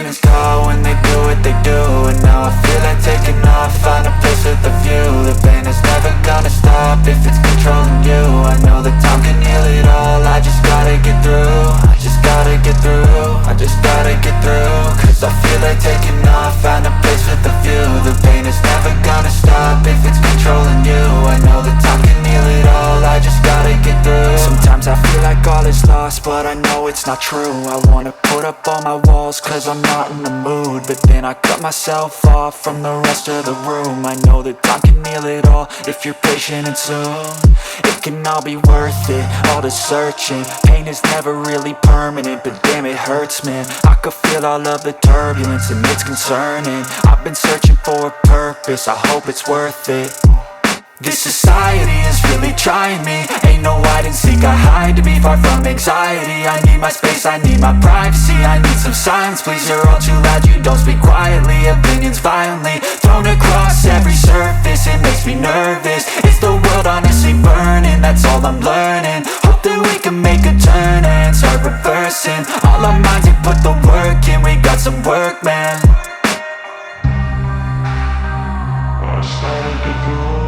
demons call when they do what they do. And now I feel like taking off, find a place with a view. The pain is never gonna stop if it's controlling you. I know that time can heal it all, I just gotta get through. I just gotta get through, I just gotta get through. Cause I feel like taking off, find a place with a view. The pain is never gonna stop if it's controlling you. I know that time can heal it all, I just gotta get through. Sometimes I feel like all is lost, but I know it's not true. I wanna put up all my walls cause I'm not in the mood, but then I cut myself off from the rest of the room. I know that time can heal it all if you're patient and soon. It can all be worth it, all the searching. Pain is never really permanent, but damn it hurts, man. I could feel all of the turbulence and it's concerning. I've been searching for a purpose, I hope it's worth it. This society is really trying me. Ain't no hide and seek, I hide to be far from anxiety. I need my space, I need my privacy. I need some silence, please, you're all too loud. You don't speak quietly, opinions violently thrown across every surface. It makes me nervous, it's the world honestly burning. That's all I'm learning, hope that we can make a turn and start reversing. All our minds, we put the work in, we got some work, man. I started to go.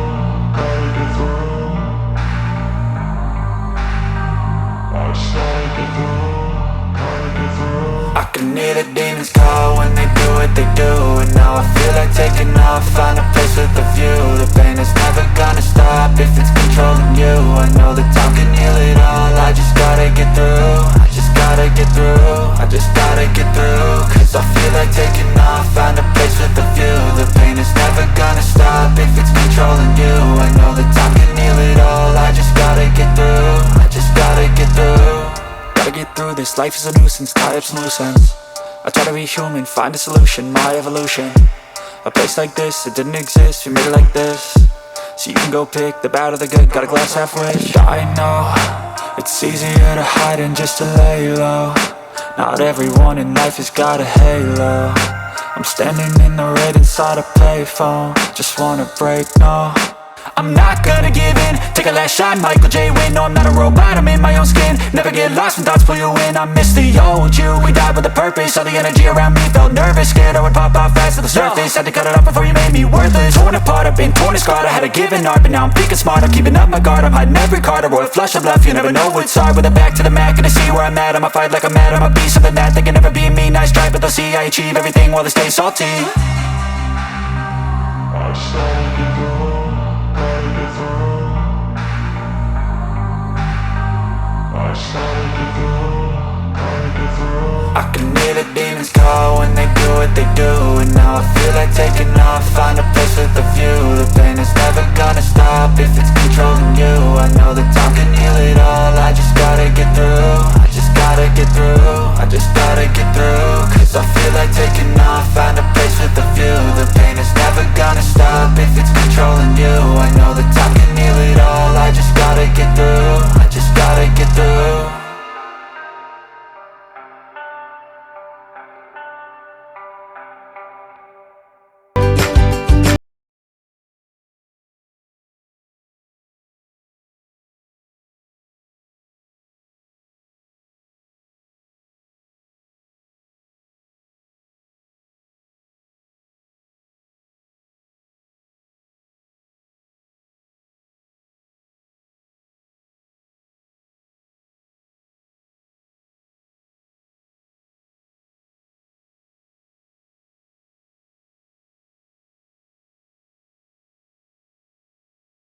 I can hear the demons call when they do what they do. And now I feel like taking off, find a place with a view. The pain is never gonna stop if it's controlling you. I know that time can heal it all, I just gotta get through. I just gotta get through, I just gotta get through. Cause I feel like taking off, find a place with a view. The pain is never gonna stop if it's controlling you. I know that time can heal it all, I just gotta get through. I just gotta get through. Gotta get through this, life is a nuisance, tie up some loose ends. I try to be human, find a solution, my evolution. A place like this, it didn't exist, we made it like this. So you can go pick the bad or the good, got a glass halfway. I know, it's easier to hide than just to lay low. Not everyone in life has got a halo. I'm standing in the red inside a payphone, just wanna break, no. I'm not gonna give in, take a last shot, Michael J. Win. No, I'm not a robot, I'm in my own skin. Never get lost when thoughts pull you in. I miss the old you, we died with a purpose. All the energy around me felt nervous, scared I would pop off fast to the surface. Had to cut it off before you made me worthless. Torn apart, I've been torn and scarred. I had a given art, but now I'm thinking smart. I'm keeping up my guard, I'm hiding every card. A royal flush of love, you never know what's hard. With a back to the mat, gonna see where I'm at. I'ma fight like I'm mad, I'ma be something that they can never be me. Nice try, but they'll see I achieve everything while they stay salty. I started to go. I can hear the demons call when they do what they do. And now I feel like taking off, find a place with a view. The pain is never gonna stop if it's controlling you. I know that time can heal it all, I just gotta get through. I just gotta get through, I just gotta get through. Cause I feel like taking off, find a place with a view.